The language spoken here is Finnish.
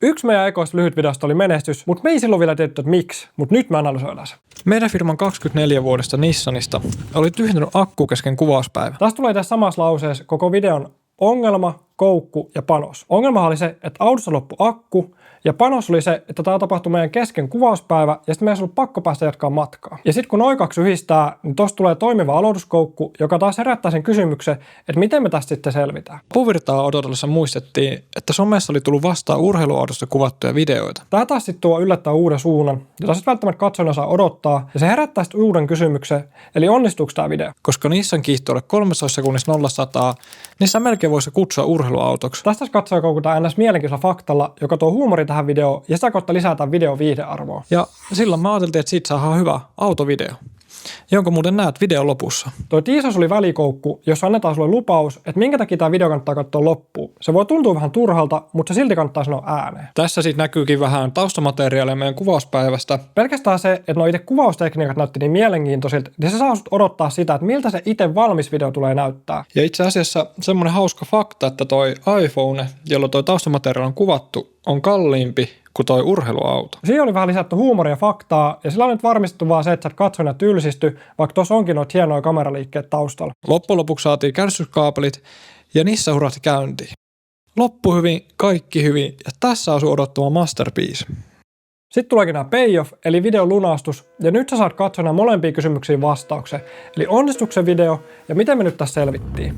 Yksi meidän ekoista lyhytvideosta oli menestys, mutta me ei silloin vielä tiedetty, että miksi, mutta nyt me analysoidaan se. Meidän firman 24-vuodesta Nissanista oli tyhjentynyt akku kesken kuvauspäivä. Tästä tulee tässä samassa lauseessa koko videon ongelma, koukku ja panos. Ongelma oli se, että autossa loppui akku, ja panos oli se, että tämä tapahtui meidän kesken kuvauspäivä, ja sitten meidän olisi ollut pakko päästä jatkaa matkaa. Ja sitten kun noi kaksi yhdistää, niin tosta tulee toimiva aloituskoukku, joka taas herättää sen kysymyksen, että miten me tästä sitten selvitään. Puvirtaa odotellessa muistettiin, että somessa oli tullut vastaan urheiluautosta kuvattuja videoita. Tämä taas sitten tuo yllättää uuden suunnan, jota sitten välttämättä katsojan saa odottaa, ja se herättää sitten uuden kysymyksen, eli onnistuuko tämä video? Koska Nissan kiihto oli 13 sekunnissa 0-100, niin sitä melkein voisi kutsua urheiluautoksi. Tästä katsoja koukutaan ns. Mielenkiintoisella faktalla, joka tuo huumori tähän videoon, ja sitä kautta lisätään videon viihdearvoa. Ja silloin me ajateltiin, että siitä saadaan hyvä autovideo, jonka muuten näet videon lopussa. Tuo tiisaus oli välikoukku, jossa annetaan sulle lupaus, että minkä takia tämä video kannattaa katsoa loppuun. Se voi tuntua vähän turhalta, mutta se silti kannattaa sanoa ääneen. Tässä sitten näkyykin vähän taustamateriaalia meidän kuvauspäivästä. Pelkästään se, että nuo itse kuvaustekniikat näytti niin mielenkiintoisilta, niin se saa sut odottaa sitä, että miltä se itse valmis video tulee näyttää. Ja itse asiassa semmoinen hauska fakta, että toi iPhone, jolla toi taustamateriaali on kuvattu, on kalliimpi kuin toi urheiluauto. Siinä oli vähän lisätty huumoria ja faktaa, ja sillä on nyt varmistettu vaan se, että sä et katsojana tylsisty, vaikka tuossa onkin noita hienoja kameraliikkeet taustalla. Loppujen lopuksi saatiin kärsyskaapelit, ja niissä hurahti käyntiin. Loppu hyvin, kaikki hyvin, ja tässä asuu odottama masterpiece. Sitten tuleekin nämä payoff, eli videon lunastus, ja nyt sä saat katsoa nämä molempia kysymyksiin vastauksen. Eli onnistuiko se video, ja miten me nyt tässä selvittiin.